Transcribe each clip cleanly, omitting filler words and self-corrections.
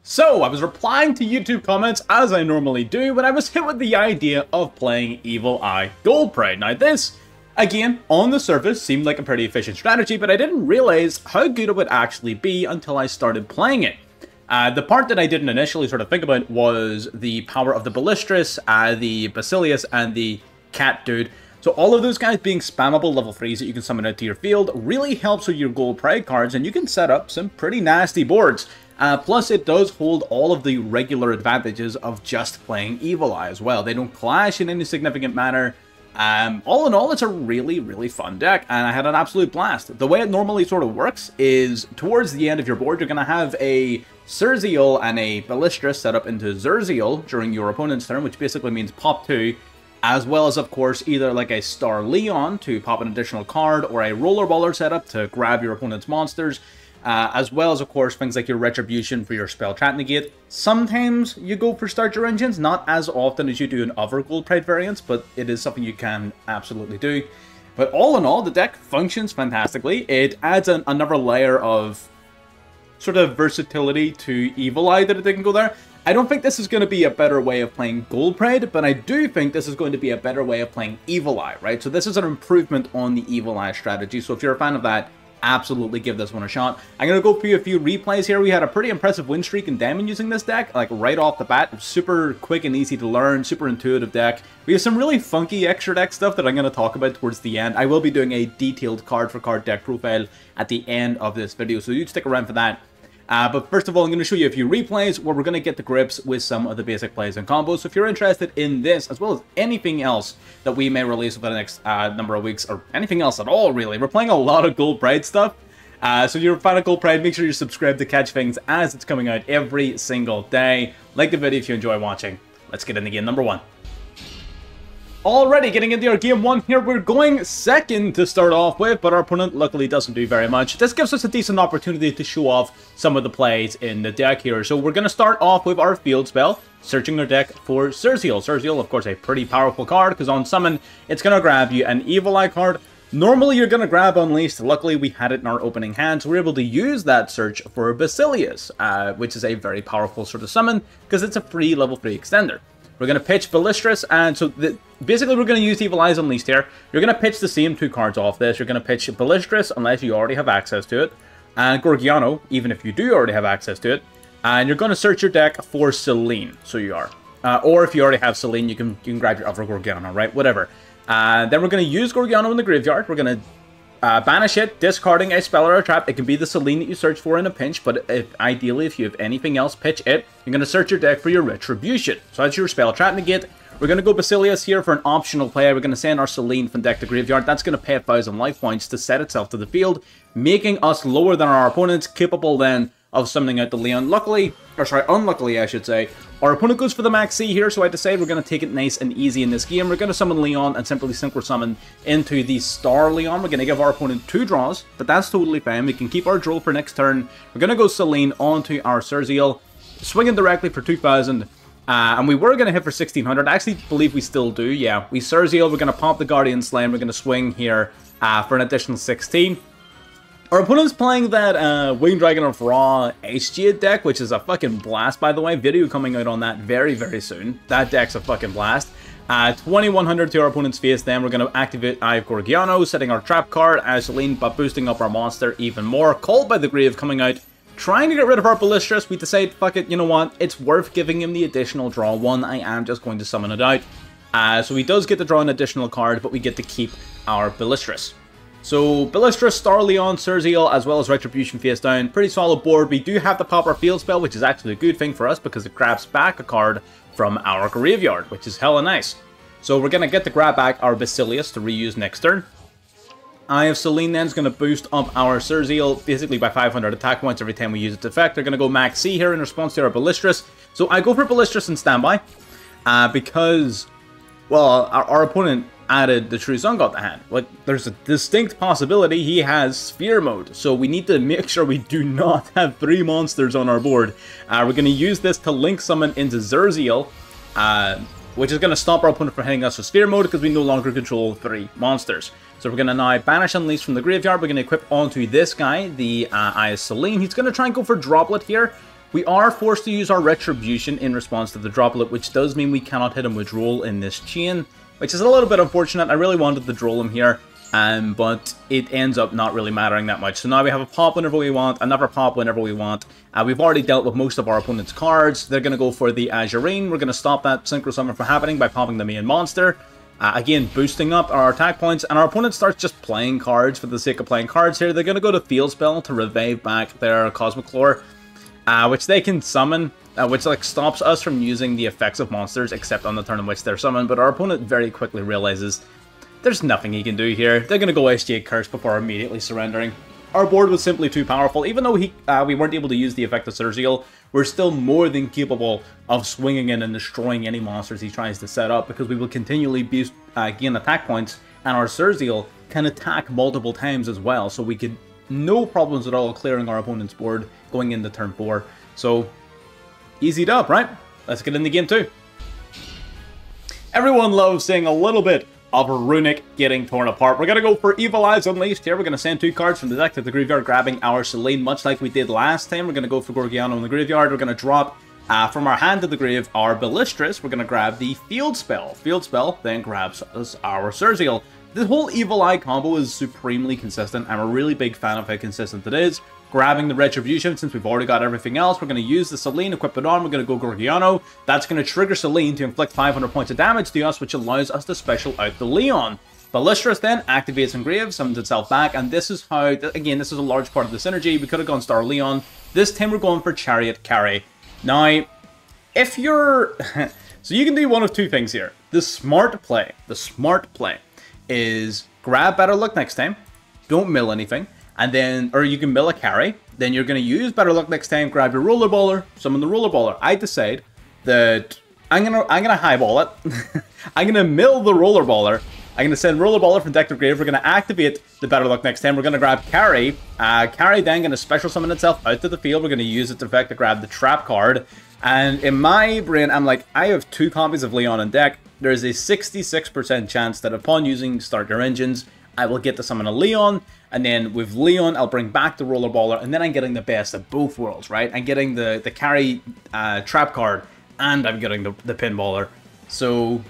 So, I was replying to YouTube comments as I normally do when I was hit with the idea of playing Evil Eye Goldpride. Now this, again, on the surface seemed like a pretty efficient strategy, but I didn't realize how good it would actually be until I started playing it. The part that I didn't initially sort of think about was the power of the Ballistris, the Basilius, and the Cat Dude. So all of those guys being spammable level 3s that you can summon out to your field really helps with your Goldpride cards, and you can set up some pretty nasty boards. Plus, it does hold all of the regular advantages of just playing Evil Eye as well. They don't clash in any significant manner. All in all, it's a really, really fun deck, and I had an absolute blast. The way it normally sort of works is, towards the end of your board, you're going to have a Surzeal and a Ballistris set up into Zerzial during your opponent's turn, which basically means pop 2, as well as, of course, either like a Star Leon to pop an additional card, or a Rollerballer setup to grab your opponent's monsters. As well as, of course, things like your Retribution for your Spell Trap Negate. Sometimes you go for Start Your Engines, not as often as you do in other Goldpride variants, but it is something you can absolutely do. But all in all, the deck functions fantastically. It adds another layer of sort of versatility to Evil Eye that it didn't go there. I don't think this is going to be a better way of playing Goldpride, but I do think this is going to be a better way of playing Evil Eye, right? So this is an improvement on the Evil Eye strategy, so if you're a fan of that, absolutely give this one a shot. I'm going to go through a few replays here. We had a pretty impressive win streak in Demon using this deck, like right off the bat. Super quick and easy to learn, super intuitive deck. We have some really funky extra deck stuff that I'm going to talk about towards the end. I will be doing a detailed card-for-card deck profile at the end of this video, so you stick around for that. But first of all, I'm going to show you a few replays where we're going to get to grips with some of the basic plays and combos. So if you're interested in this, as well as anything else that we may release over the next number of weeks, or anything else at all, really. We're playing a lot of Goldpride stuff. So if you're a fan of Goldpride, make sure you're subscribed to catch things as it's coming out every single day. Like the video if you enjoy watching. Let's get into game number 1. Already getting into our game 1 here, we're going second to start off with, but our opponent luckily doesn't do very much. This gives us a decent opportunity to show off some of the plays in the deck here. So we're going to start off with our field spell, searching our deck for Surzeal. Surzeal, of course, a pretty powerful card, because on summon, it's going to grab you an Evil Eye card. Normally, you're going to grab Unleashed. Luckily, we had it in our opening hand, so we're able to use that search for Basilius, which is a very powerful sort of summon, because it's a free level 3 extender. We're going to pitch Ballistris, and so basically we're going to use Evil Eye's Unleashed here. You're going to pitch the same 2 cards off this. You're going to pitch Ballistris, unless you already have access to it, and Gorgiano, even if you do already have access to it. And you're going to search your deck for Selene, so you are. Or if you already have Selene, you can grab your other Gorgiano, right? Whatever. Then we're going to use Gorgiano in the graveyard. We're going to banish it, discarding a spell or a trap. It can be the Selene that you search for in a pinch, but ideally, if you have anything else, pitch it. You're going to search your deck for your Retribution. So that's your spell trap negate. We're going to go Basilius here for an optional play. We're going to send our Selene from deck to graveyard. That's going to pay 1,000 life points to set itself to the field, making us lower than our opponents, capable then of summoning out the Leon. Unluckily, I should say, our opponent goes for the Max C here, so I decide we're going to take it nice and easy in this game. We're going to summon Leon and simply Synchro Summon into the Star Leon. We're going to give our opponent 2 draws, but that's totally fine. We can keep our draw for next turn. We're going to go Selene onto our Surzeal, swinging directly for 2,000. And we were going to hit for 1,600. I actually believe we still do, yeah. We Surzeal, we're going to pop the Guardian Slam, we're going to swing here for an additional 16. Our opponent's playing that Winged Dragon of Ra H-Jade deck, which is a fucking blast, by the way. Video coming out on that very, very soon. That deck's a fucking blast. 2,100 to our opponent's face, then we're going to activate Eye of Gorgiano, setting our trap card as Selene, but boosting up our monster even more. Called by the Grave coming out, trying to get rid of our Ballistris. We decide, fuck it, you know what? It's worth giving him the additional draw 1. I am just going to summon it out. So he does get to draw an additional card, but we get to keep our Ballistris. So, Ballistris, Star Leon, Surzeal, as well as Retribution face down. Pretty solid board. We do have the pop our field spell, which is actually a good thing for us because it grabs back a card from our graveyard, which is hella nice. So we're going to get to grab back our Basilius to reuse next turn. Eye of Selene then is going to boost up our Surzeal basically by 500 attack points every time we use its effect. They're going to go Max C here in response to our Ballistris. So I go for Ballistris in standby because, well, our opponent added the True Sun God to hand. Like, there's a distinct possibility he has Sphere Mode, so we need to make sure we do not have 3 monsters on our board. We're going to use this to link summon into Zerzial, which is going to stop our opponent from hitting us with Sphere Mode because we no longer control 3 monsters. So we're going to now banish Unleash from the graveyard. We're going to equip onto this guy, the Eye of Selene. He's going to try and go for Droplet here. We are forced to use our Retribution in response to the Droplet, which does mean we cannot hit him with Droll in this chain, which is a little bit unfortunate. I really wanted to Droll him here, but it ends up not really mattering that much. So now we have a pop whenever we want, another pop whenever we want. We've already dealt with most of our opponent's cards. They're going to go for the Azurine. We're going to stop that Synchro Summon from happening by popping the main monster. Again, boosting up our attack points, and our opponent starts just playing cards for the sake of playing cards here. They're going to go to Field Spell to revive back their Cosmoclore, which they can summon, which like stops us from using the effects of monsters except on the turn in which they're summoned. But our opponent very quickly realizes there's nothing he can do here. They're going to go SGA Curse before immediately surrendering. Our board was simply too powerful. Even though we weren't able to use the effect of Surzeal, we're still more than capable of swinging in and destroying any monsters he tries to set up, because we will continually boost, gain attack points, and our Surzeal can attack multiple times as well. So we could, no problems at all, clearing our opponent's board going into turn 4. So, easy dub, right? Let's get into game 2. Everyone loves seeing a little bit of Runic getting torn apart. We're going to go for Evil Eyes Unleashed here. We're going to send 2 cards from the deck to the graveyard, grabbing our Selene, much like we did last time. We're going to go for Gorgiano in the graveyard. We're going to drop from our hand to the grave our Ballistris. We're going to grab the Field Spell. Field Spell then grabs us our Surzeal. This whole Evil Eye combo is supremely consistent. I'm a really big fan of how consistent it is. Grabbing the Retribution, since we've already got everything else, we're going to use the Selene, equip it on, we're going to go Gorgiano. That's going to trigger Selene to inflict 500 points of damage to us, which allows us to special out the Leon. Ballistris then activates Engrave, summons itself back, and this is how, again, this is a large part of the synergy. We could have gone Star Leon. This time we're going for Chariot Carry. Now, if you're... so you can do one of 2 things here. The smart play is grab Better Luck next time, don't mill anything, and then, or you can mill a carry, then you're going to use Better Luck next time, grab your Roller Baller, summon the Roller Baller. I decide that I'm gonna highball it. I'm gonna mill the Roller Baller. I'm gonna send Roller Baller from deck to grave. We're gonna activate the Better Luck next time. We're gonna grab Carry. Carry then gonna special summon itself out to the field. We're gonna use its effect to grab the Trap card. And in my brain, I'm like, I have 2 copies of Leon in deck. There's a 66% chance that upon using Start Your Engines, I will get to summon a Leon, and then with Leon, I'll bring back the Roller Baller, and then I'm getting the best of both worlds, right? I'm getting the Carry Trap card, and I'm getting the Pinballer. So,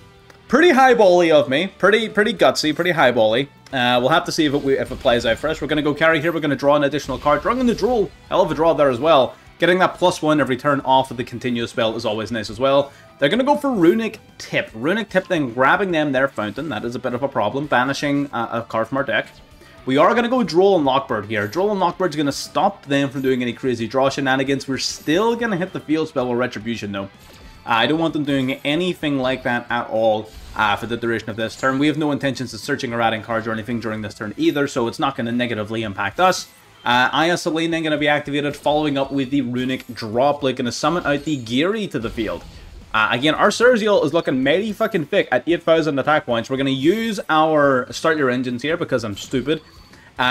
pretty highbally of me, pretty gutsy, pretty highbally. We'll have to see if it plays out for us. We're going to go Carry here, we're going to draw an additional card, drawing in the Droll, hell of a draw there as well. Getting that +1 every turn off of the continuous spell is always nice as well. They're going to go for Runic Tip. Runic Tip, then grabbing them their Fountain. That is a bit of a problem. Banishing a card from our deck. We are going to go Droll and Lockbird here. Droll and Lockbird's going to stop them from doing any crazy draw shenanigans. We're still going to hit the Field Spell with Retribution, though. I don't want them doing anything like that at all for the duration of this turn. We have no intentions of searching or adding cards or anything during this turn either, so it's not going to negatively impact us. Aya Selene then going to be activated, following up with the Runic Droplet, going to summon out the Geary to the field. Again, our Surzeal is looking mighty fucking thick at 8,000 attack points. We're going to use our Start Your Engines here because I'm stupid.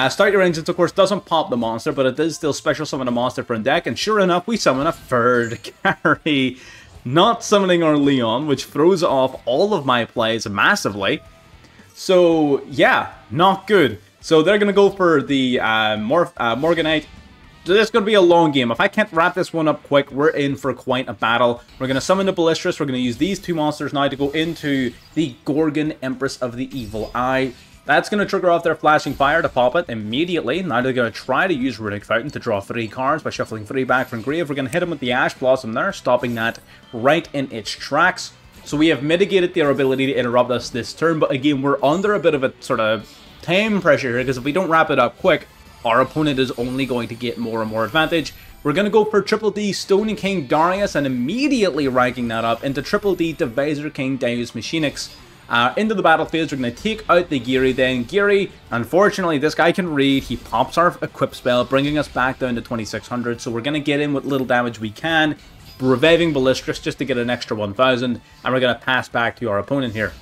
Start Your Engines, of course, doesn't pop the monster, but it does still special summon a monster from deck, and sure enough, we summon a third Carry. Not summoning our Leon, which throws off all of my plays massively. So, yeah, not good. So they're going to go for the Morganite. So this is going to be a long game. If I can't wrap this one up quick, we're in for quite a battle. We're going to summon the Ballistris. We're going to use these 2 monsters now to go into the Gorgon Empress of the Evil Eye. That's going to trigger off their Flashing Fire to pop it immediately. Now they're going to try to use Runic Fountain to draw 3 cards by shuffling 3 back from grave. We're going to hit them with the Ash Blossom there, stopping that right in its tracks. So we have mitigated their ability to interrupt us this turn, but again, we're under a bit of a sort of time pressure here, because if we don't wrap it up quick, our opponent is only going to get more and more advantage. We're going to go for Triple D Stone King Darius, and immediately ranking that up into Triple D Divisor King Deus Machinix. Into the battle phase, we're going to take out the Geary then. Geary, unfortunately, this guy can read. He pops our Equip spell, bringing us back down to 2600, so we're going to get in with little damage we can, reviving Ballistris just to get an extra 1000, and we're going to pass back to our opponent here.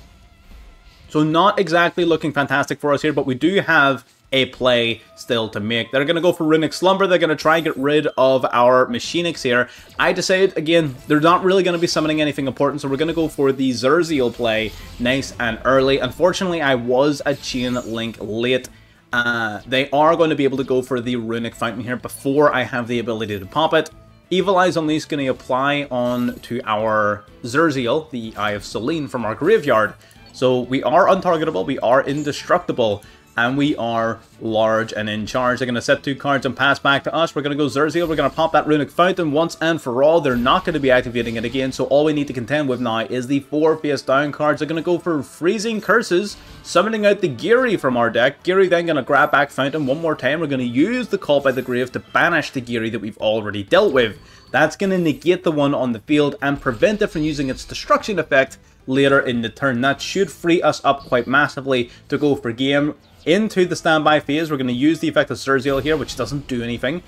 So not exactly looking fantastic for us here, but we do have a play still to make. They're going to go for Runic Slumber. They're going to try and get rid of our Machinix here. I decided, again, they're not really going to be summoning anything important, so we're going to go for the Zerziel play nice and early. Unfortunately, I was a Chain Link late. They are going to be able to go for the Runic Fountain here before I have the ability to pop it. Evil Eye's Unleashed going to apply on to our Zerziel, the Eye of Selene from our graveyard. So we are untargetable, we are indestructible, and we are large and in charge. They're going to set 2 cards and pass back to us. We're going to go Zerziel. We're going to pop that Runic Fountain once and for all. They're not going to be activating it again, so all we need to contend with now is the 4 face down cards. They're going to go for Freezing Curses, summoning out the Geary from our deck. Geary then going to grab back Fountain one more time. We're going to use the Call by the Grave to banish the Geary that we've already dealt with. That's going to negate the one on the field and prevent it from using its destruction effect later in the turn. That should free us up quite massively to go for game. Into the standby phase, we're going to use the effect of Zerziel here, which doesn't do anything.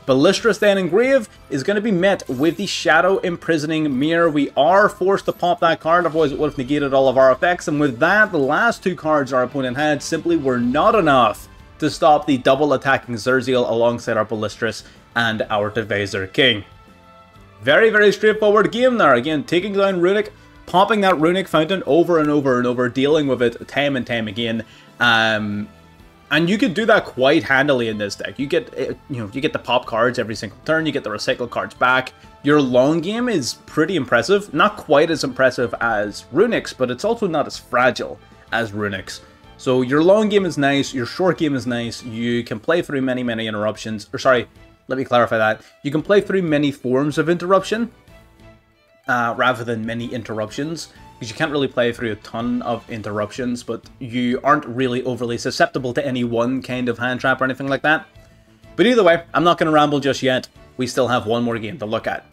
Ballistrous then in Grave is going to be met with the Shadow Imprisoning Mirror. We are forced to pop that card, otherwise it would have negated all of our effects. And with that, the last 2 cards our opponent had simply were not enough to stop the double attacking Zerziel alongside our Ballistrous and our Devaser King. Very, very straightforward game there. Again, taking down Runic, popping that Runic Fountain over and over and over, dealing with it time and time again. And you can do that quite handily in this deck. You get, you get the pop cards every single turn. You get the recycle cards back. Your long game is pretty impressive. Not quite as impressive as Runic's, but it's also not as fragile as Runic's. So your long game is nice. Your short game is nice. You can play through many, many interruptions. Or sorry, let me clarify that. You can play through many forms of interruption rather than many interruptions. Because you can't really play through a ton of interruptions, but you aren't really overly susceptible to any one kind of hand trap or anything like that. But either way, I'm not going to ramble just yet. We still have one more game to look at.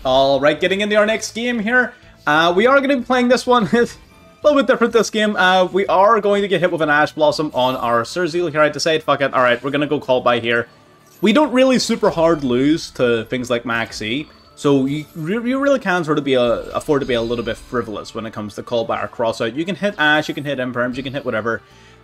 Alright, getting into our next game here. We are going to be playing this one. It's a little bit different this game. We are going to get hit with an Ash Blossom on our Zerziel here. I decide, fuck it. Alright, we're going to go Call by here. We don't really super hard lose to things like Maxi. So you really can sort of afford to be a little bit frivolous when it comes to Call by or Crossout. You can hit Ash, you can hit Imperms, you can hit whatever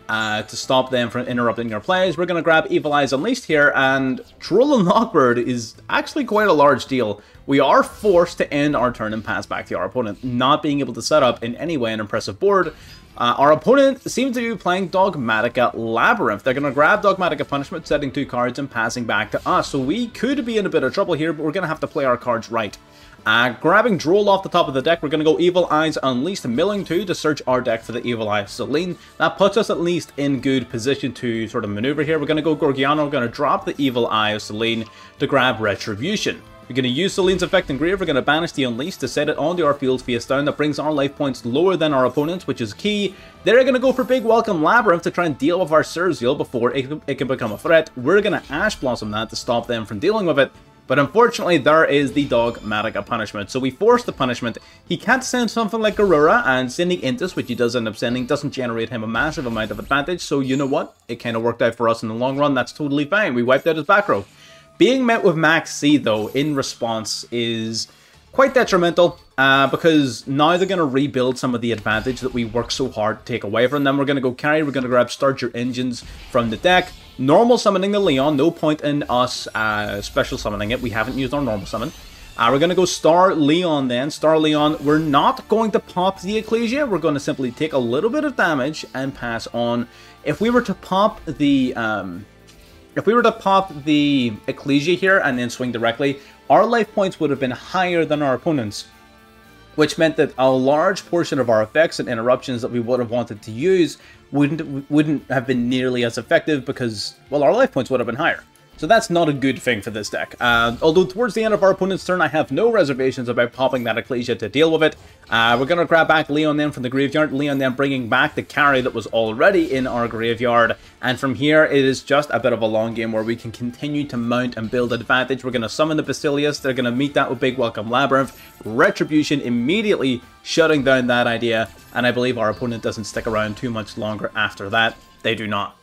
to stop them from interrupting your plays. We're going to grab Evil Eye's Unleashed here, and Troll and Lockbird is actually quite a large deal. We are forced to end our turn and pass back to our opponent, not being able to set up in any way an impressive board. Our opponent seems to be playing Dogmatika Labyrinth. They're going to grab Dogmatika Punishment, setting 2 cards and passing back to us. So we could be in a bit of trouble here, but we're going to have to play our cards right. Grabbing Droll off the top of the deck, we're going to go Evil Eyes Unleashed, milling 2 to search our deck for the Evil Eye of Selene. That puts us at least in good position to sort of maneuver here. We're going to go Gorgiano, we're going to drop the Evil Eye of Selene to grab Retribution. We're going to use Selene's effect in Grave. We're going to banish the Unleashed to set it onto our field face down. That brings our life points lower than our opponents, which is key. They're going to go for Big Welcome Labyrinth to try and deal with our Zerziel before it can become a threat. We're going to Ash Blossom that to stop them from dealing with it. But unfortunately, there is the Dogmatika Punishment. So we force the punishment. He can't send something like Garura, and sending Intus, which he does end up sending, doesn't generate him a massive amount of advantage. So you know what? It kind of worked out for us in the long run. That's totally fine. We wiped out his back row. Being met with Max C, though, in response is quite detrimental because now they're going to rebuild some of the advantage that we worked so hard to take away from them. We're going to go carry, we're going to grab Start Your Engines from the deck. Normal summoning the Leon, no point in us special summoning it. We haven't used our normal summon. We're going to go Star Leon then. Star Leon, we're not going to pop the Ecclesia. We're going to simply take a little bit of damage and pass on. If we were to pop the... Ecclesia here and then swing directly, our life points would have been higher than our opponents, which meant that a large portion of our effects and interruptions that we would have wanted to use wouldn't have been nearly as effective because, well, our life points would have been higher. So that's not a good thing for this deck. Although towards the end of our opponent's turn, I have no reservations about popping that Ecclesia to deal with it. We're going to grab back Leon then from the graveyard. Leon then bringing back the carry that was already in our graveyard. And from here, it is just a bit of a long game where we can continue to mount and build advantage. We're going to summon the Basilius. They're going to meet that with Big Welcome Labyrinth. Retribution immediately shutting down that idea. And I believe our opponent doesn't stick around too much longer after that. They do not.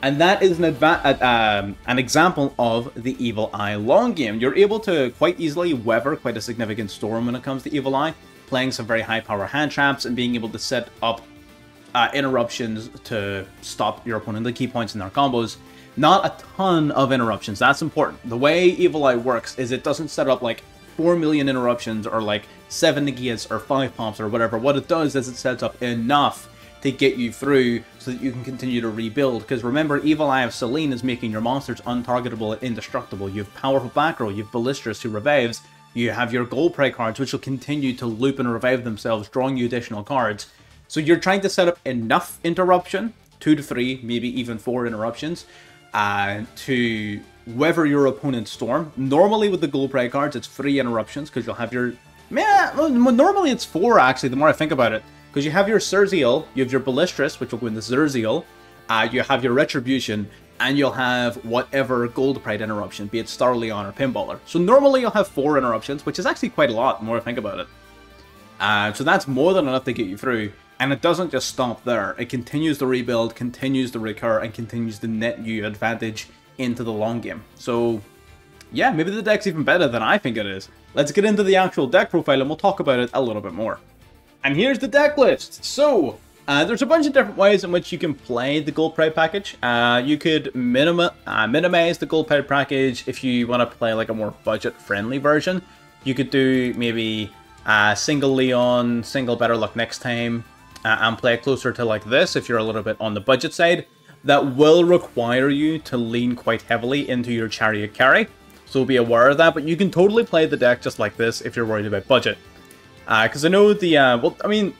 And that is an example of the Evil Eye long game. You're able to quite easily weather quite a significant storm when it comes to Evil Eye, playing some very high power hand traps and being able to set up interruptions to stop your opponent, the key points in their combos. Not a ton of interruptions, that's important. The way Evil Eye works is it doesn't set up like 4 million interruptions or like 7 negates or 5 pops or whatever. What it does is it sets up enough to get you through so that you can continue to rebuild. Because remember, Evil Eye of Selene is making your monsters untargetable and indestructible. You have powerful back row, you have Ballistris who revives, you have your gold prey cards which will continue to loop and revive themselves, drawing you additional cards. So you're trying to set up enough interruption, 2 to 3, maybe even 4 interruptions, to weather your opponent's storm. Normally with the gold prey cards, it's 3 interruptions, because you'll have your... normally it's 4 actually, the more I think about it. Because you have your Surzeal, you have your Ballistris, which will go into Zerziel, you have your Retribution, and you'll have whatever Gold Pride interruption, be it Starleon or Pinballer. So normally you'll have 4 interruptions, which is actually quite a lot, the more I think about it. So that's more than enough to get you through. And it doesn't just stop there. It continues to rebuild, continues to recur, and continues to net you advantage into the long game. So, yeah, maybe the deck's even better than I think it is. Let's get into the actual deck profile and we'll talk about it a little bit more. And here's the deck list. So, there's a bunch of different ways in which you can play the Gold Pride package. You could minimize the Gold Pride package if you want to play like a more budget-friendly version. You could do maybe single Leon, single Better Luck Next Time, and play closer to like this if you're a little bit on the budget side. That will require you to lean quite heavily into your Chariot carry, so be aware of that, but you can totally play the deck just like this if you're worried about budget. Because I know the, well, I mean,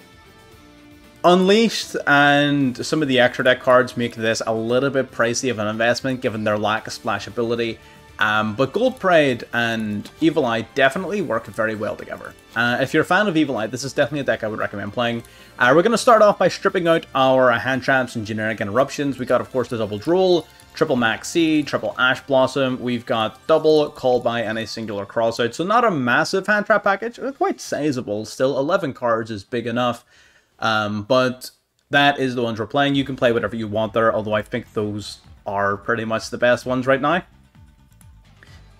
Unleashed and some of the extra deck cards make this a little bit pricey of an investment given their lack of splashability. But Gold Pride and Evil Eye definitely work very well together. If you're a fan of Evil Eye, this is definitely a deck I would recommend playing. We're going to start off by stripping out our hand traps and generic interruptions. We got, of course, the double Droll, triple Max Seed, triple Ash Blossom. We've got double Call By and a singular Crossout. So not a massive hand trap package, quite sizable. Still, 11 cards is big enough. But that is the ones we're playing. You can play whatever you want there, although I think those are pretty much the best ones right now.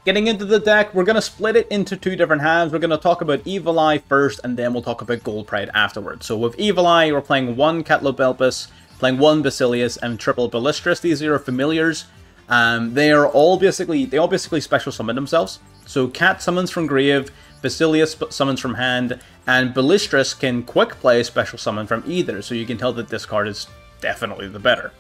Getting into the deck, we're going to split it into 2 different halves. We're going to talk about Evil Eye first, and then we'll talk about Gold Pride afterwards. So with Evil Eye, we're playing 1 Catlobelpus, playing 1 Basilius, and triple Ballistris. These are your familiars. They all basically special summon themselves. So Cat summons from grave, Basilius summons from hand, and Ballistris can quick play special summon from either. So you can tell that this card is definitely the better.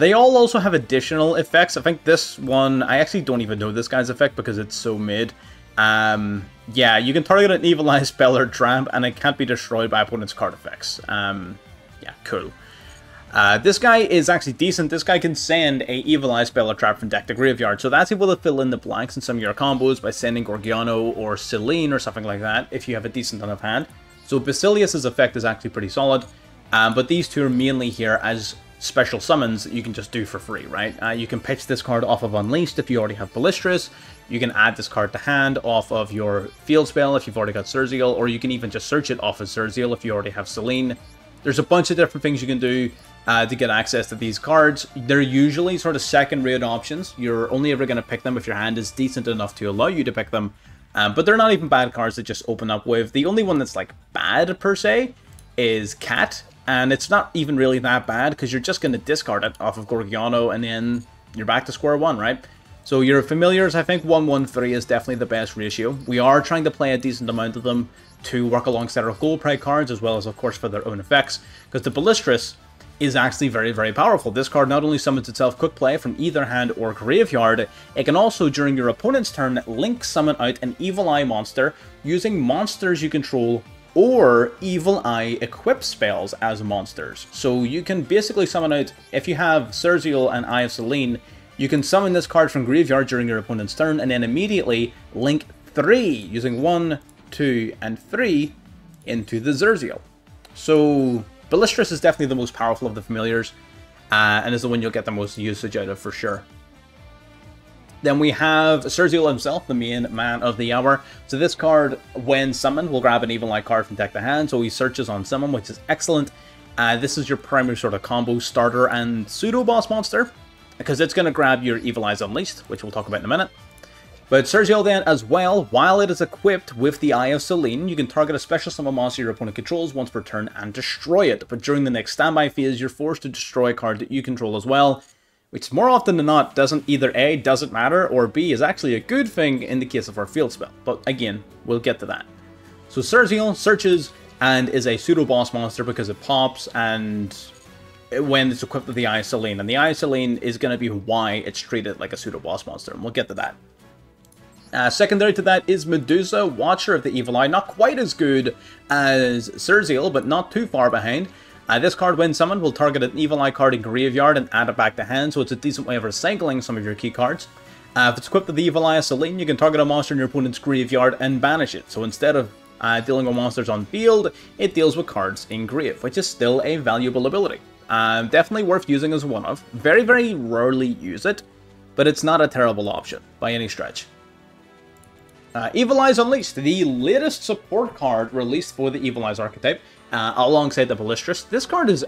They all also have additional effects. I think this one, I actually don't even know this guy's effect because it's so mid. Yeah, you can target an Evil Eye spell or trap, and it can't be destroyed by opponent's card effects. Yeah, cool. This guy is actually decent. This guy can send a Evil Eye spell or trap from deck to graveyard, so that's able to fill in the blanks in some of your combos by sending Gorgiano or Selene or something like that if you have a decent enough hand. So Basilius' effect is actually pretty solid, but these two are mainly here as special summons that you can just do for free, right? You can pitch this card off of Unleashed if you already have Ballistris. You can add this card to hand off of your field spell if you've already got Zerziel, or you can even just search it off of Zerziel if you already have Selene. There's a bunch of different things you can do to get access to these cards. They're usually sort of second-rate options. You're only ever going to pick them if your hand is decent enough to allow you to pick them. But they're not even bad cards to just open up with. The only one that's like bad per se is Cat. And it's not even really that bad, because you're just going to discard it off of Gorgiano, and then you're back to square one, right? So your familiars, I think 1-1-3 is definitely the best ratio. We are trying to play a decent amount of them to work alongside our Gold Pride cards, as well as, of course, for their own effects, because the Ballistris is actually very, very powerful. This card not only summons itself quick play from either hand or graveyard, it can also, during your opponent's turn, link summon out an Evil Eye monster using monsters you control or Evil Eye equip spells as monsters. So you can basically summon out, if you have Zerziel and Eye of Selene, you can summon this card from graveyard during your opponent's turn, and then immediately link 3, using 1, 2, and 3 into the Zerziel. So Ballistris is definitely the most powerful of the familiars, and is the one you'll get the most usage out of for sure. Then we have Zerziel himself, the main man of the hour. So this card, when summoned, will grab an Evil Eye card from deck to hand, so he searches on summon, which is excellent. This is your primary sort of combo starter and pseudo-boss monster, because it's going to grab your Evil Eyes Unleashed, which we'll talk about in a minute. But Zerziel then, as well, while it is equipped with the Eye of Selene, you can target a special summon monster your opponent controls once per turn and destroy it. But during the next standby phase, you're forced to destroy a card that you control as well, which more often than not doesn't either A, doesn't matter, or B, is actually a good thing in the case of our field spell. But again, we'll get to that. So Zerziel searches, and is a pseudo-boss monster because it pops and when it's equipped with the Eye of Selene. And the Eye of Selene is going to be why it's treated like a pseudo-boss monster, and we'll get to that. Secondary to that is Medusa, Watcher of the Evil Eye. Not quite as good as Cerziel, but not too far behind. This card, when summoned, will target an Evil Eye card in graveyard and add it back to hand, so it's a decent way of recycling some of your key cards. If it's equipped with the Evil Eye of Selene, you can target a monster in your opponent's graveyard and banish it. So instead of dealing with monsters on field, it deals with cards in grave, which is still a valuable ability. Definitely worth using as one of. Very, very rarely use it, but it's not a terrible option by any stretch. Evil Eyes Unleashed, the latest support card released for the Evil Eyes archetype, alongside the Ballistris. This card is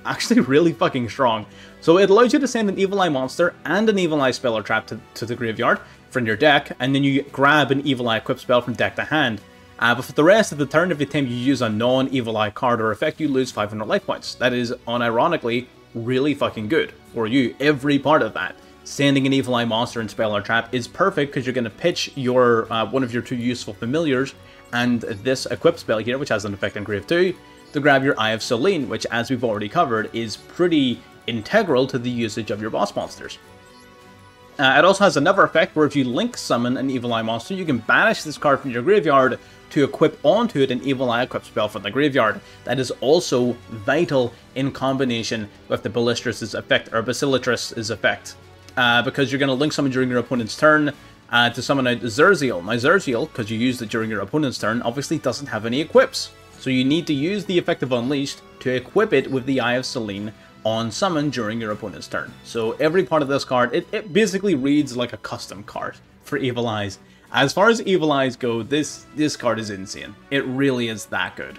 actually really fucking strong. So it allows you to send an Evil Eye monster and an Evil Eye spell or trap to the graveyard from your deck, and then you grab an Evil Eye equipped spell from deck to hand. But for the rest of the turn, every time you use a non-Evil Eye card or effect, you lose 500 life points. That is, unironically, really fucking good for you, every part of that. Sending an Evil Eye monster and spell or trap is perfect because you're going to pitch your one of your two useful familiars and this equipped spell here, which has an effect on Grave 2, to grab your Eye of Selene, which, as we've already covered, is pretty integral to the usage of your boss monsters. It also has another effect where if you link summon an Evil Eye monster, you can banish this card from your graveyard to equip onto it an Evil Eye equipped spell from the graveyard. That is also vital in combination with the Ballistris' effect, or Basilatris' effect. Because you're going to link summon during your opponent's turn to summon a Cerziel. Now Cerziel, because you used it during your opponent's turn, obviously doesn't have any equips. So you need to use the effect of Unleashed to equip it with the Eye of Selene on summon during your opponent's turn. So every part of this card, it basically reads like a custom card for Evil Eyes. As far as Evil Eyes go, this card is insane. It really is that good.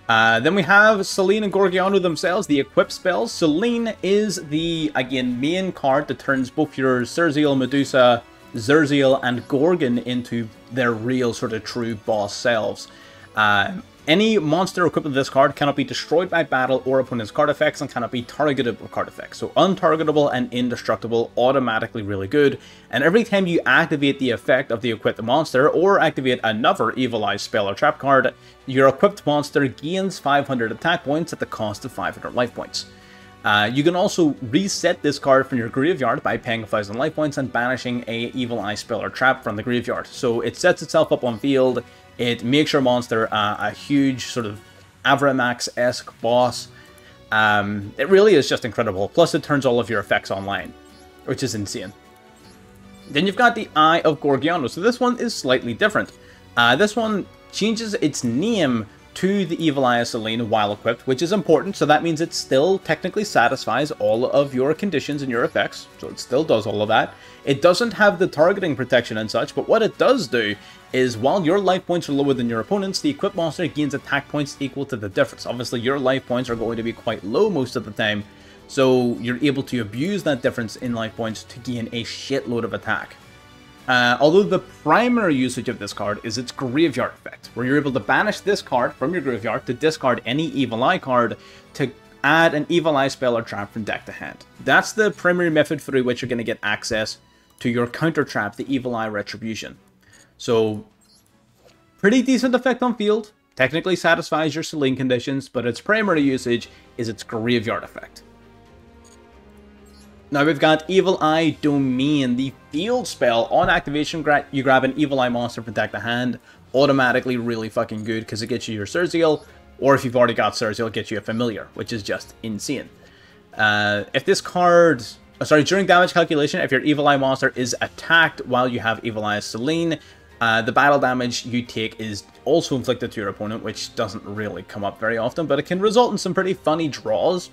Then we have Selene and Gorgiano themselves, the equip spells. Selene is the, again, main card that turns both your Cerziel, Medusa, Cerziel, and Gorgon into their real sort of true boss selves. Any monster equipped with this card cannot be destroyed by battle or opponent's card effects and cannot be targeted with card effects. So untargetable and indestructible, automatically really good. And every time you activate the effect of the equipped monster or activate another Evil Eye spell or trap card, your equipped monster gains 500 attack points at the cost of 500 life points. You can also reset this card from your graveyard by paying 1000 life points and banishing a Evil Eye spell or trap from the graveyard. So it sets itself up on field. It makes your monster a huge sort of Avramax-esque boss. It really is just incredible. Plus it turns all of your effects online, which is insane. Then you've got the Eye of Gorgiano. So this one is slightly different. This one changes its name to the Evil Eye of Selene while equipped, which is important. So that means it still technically satisfies all of your conditions and your effects. So it still does all of that. It doesn't have the targeting protection and such, but what it does do is while your life points are lower than your opponent's, the equipped monster gains attack points equal to the difference. Obviously, your life points are going to be quite low most of the time, so you're able to abuse that difference in life points to gain a shitload of attack. Although the primary usage of this card is its graveyard effect, where you're able to banish this card from your graveyard to discard any Evil Eye card to add an Evil Eye spell or trap from deck to hand. That's the primary method through which you're going to get access to your counter trap, the Evil Eye Retribution. So, pretty decent effect on field, technically satisfies your Selene conditions, but its primary usage is its graveyard effect. Now we've got Evil Eye Domain, the field spell. On activation, you grab an Evil Eye monster from deck to hand. Automatically really fucking good because it gets you your Cerziel, or if you've already got Cerziel, it gets you a familiar, which is just insane. If this card... during damage calculation, if your Evil Eye monster is attacked while you have Evil Eye Selene, the battle damage you take is also inflicted to your opponent, which doesn't really come up very often, but it can result in some pretty funny draws.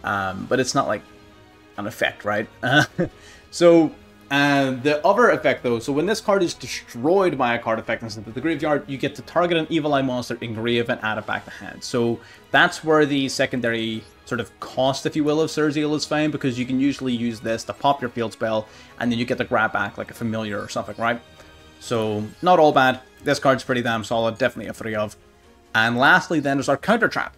But it's not like an effect, right? The other effect though, so when this card is destroyed by a card effect and sent to the graveyard, you get to target an Evil Eye monster in grave and add it back to hand. So that's where the secondary sort of cost, if you will, of Cerziel is found, because you can usually use this to pop your field spell, and then you get to grab back like a familiar or something, right? So, not all bad. This card's pretty damn solid, definitely a 3 of. And lastly then is our counter trap.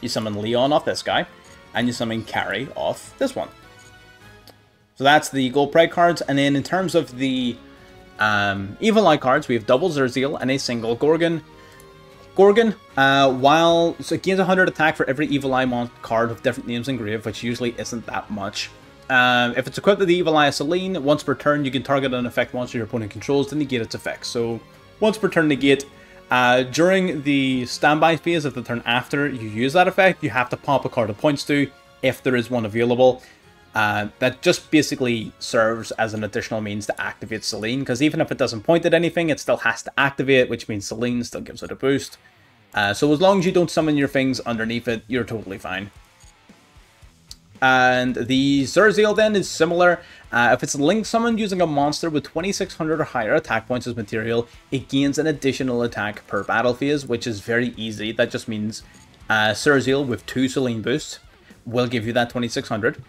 you summon Leon off this guy, and you summon Carrie off this one. So that's the Gold Pride cards, and then in terms of the Evil Eye cards, we have double Zerziel and a single Gorgon. Gorgon, while so it gains 100 attack for every Evil Eye card with different names engraved, which usually isn't that much. If it's equipped with the Evil Eye of Selene, once per turn you can target an effect monster your opponent controls to negate its effects. So once per turn negate. During the standby phase of the turn after you use that effect, you have to pop a card it points to if there is one available. That just basically serves as an additional means to activate Selene, because even if it doesn't point at anything, it still has to activate, which means Selene still gives it a boost. So as long as you don't summon your things underneath it, you're totally fine. And the Zerziel then is similar. If it's link summoned using a monster with 2600 or higher attack points as material, it gains an additional attack per battle phase, which is very easy. That just means Zerziel with 2 Selene boosts will give you that 2600.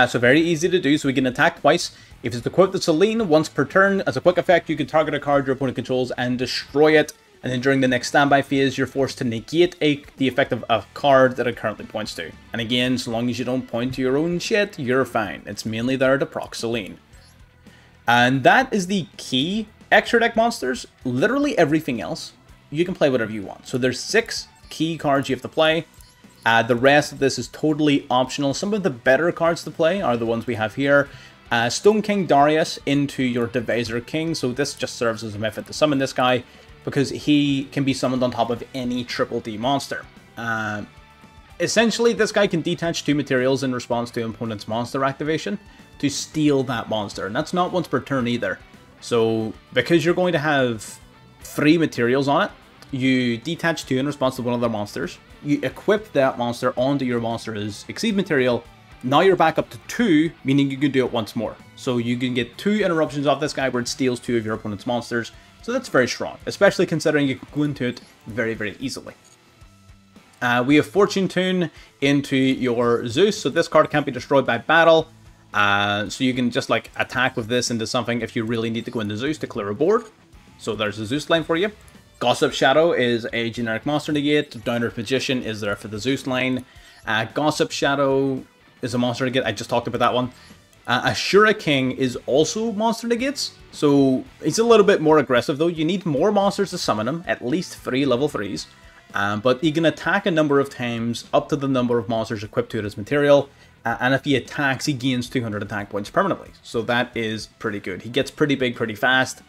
So very easy to do, so we can attack twice. If it's equipped with Selene, once per turn, as a quick effect, you can target a card your opponent controls and destroy it. And then during the next standby phase, you're forced to negate the effect of a card that it currently points to. And again, so long as you don't point to your own shit, you're fine. It's mainly there to proc Selene. And that is the key extra deck monsters. Literally everything else, you can play whatever you want. So there's 6 key cards you have to play. The rest of this is totally optional. Some of the better cards to play are the ones we have here. Stone King Darius into your Divisor King. So this just serves as a method to summon this guy, because he can be summoned on top of any Triple D monster. Essentially, this guy can detach 2 materials in response to an opponent's monster activation to steal that monster, and that's not once per turn either. So, because you're going to have 3 materials on it, you detach 2 in response to one of their monsters, you equip that monster onto your monster's Exceed material, now you're back up to 2, meaning you can do it once more. So you can get 2 interruptions off this guy where it steals 2 of your opponent's monsters. So that's very strong, especially considering you can go into it very, very easily. We have Fortune Tune into your Zeus, so this card can't be destroyed by battle. So you can just like attack with this into something if you really need to go into Zeus to clear a board. So there's a Zeus line for you. Gossip Shadow is a generic monster negate. Downward Magician is there for the Zeus line. Gossip Shadow is a monster negate. I just talked about that one. Ashura King is also monster negates, so he's a little bit more aggressive though. You need more monsters to summon him, at least 3 level 3s, but he can attack a number of times up to the number of monsters equipped to it as material, and if he attacks, he gains 200 attack points permanently, so that is pretty good. He gets pretty big pretty fast.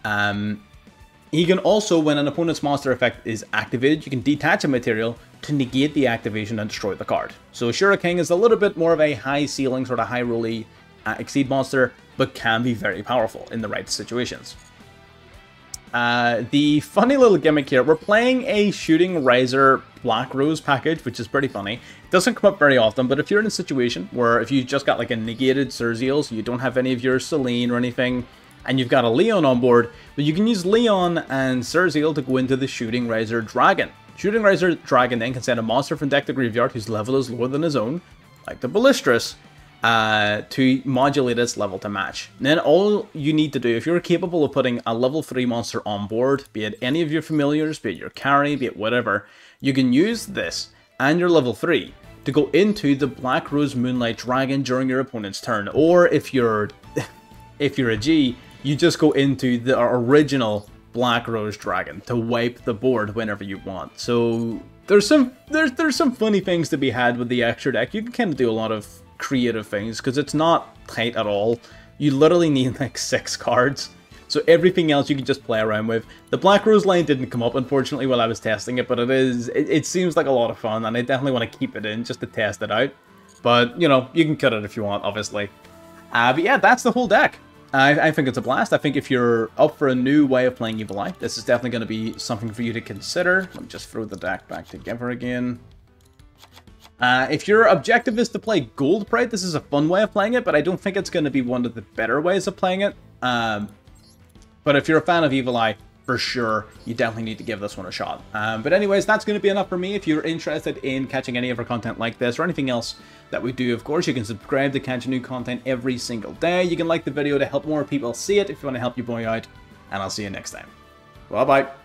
He can also, when an opponent's monster effect is activated, you can detach a material to negate the activation and destroy the card. So Ashura King is a little bit more of a high ceiling, sort of high rolly Exceed monster, but can be very powerful in the right situations. The funny little gimmick here, we're playing a Shooting Razor Black Rose package, which is pretty funny. It doesn't come up very often, but if you're in a situation where if you just got like a negated Zerziel, so you don't have any of your Selene or anything, and you've got a Leon on board, but you can use Leon and Zerziel to go into the Shooting Razor Dragon. Shooting Razor Dragon then can send a monster from deck to graveyard whose level is lower than his own, like the Ballistris, to modulate its level to match. And then all you need to do, if you're capable of putting a level 3 monster on board, be it any of your familiars, be it your carry, be it whatever, you can use this and your level 3 to go into the Black Rose Moonlight Dragon during your opponent's turn. Or if you're a G, you just go into the original Black Rose Dragon to wipe the board whenever you want. So there's some funny things to be had with the extra deck. You can kind of do a lot of creative things because it's not tight at all. You literally need like 6 cards. So everything else you can just play around with. The Black Rose line didn't come up unfortunately while I was testing it, but it seems like a lot of fun and I definitely want to keep it in just to test it out. But you know, you can cut it if you want, obviously. But yeah, that's the whole deck. I think it's a blast. I think if you're up for a new way of playing Evil Eye, this is definitely going to be something for you to consider. Let me just throw the deck back together again. If your objective is to play Gold Pride, this is a fun way of playing it, but I don't think it's going to be one of the better ways of playing it. But if you're a fan of Evil Eye, for sure, you definitely need to give this one a shot. But anyways, that's going to be enough for me. If you're interested in catching any of our content like this or anything else that we do, of course, you can subscribe to catch new content every single day. You can like the video to help more people see it if you want to help your boy out. And I'll see you next time. Bye-bye.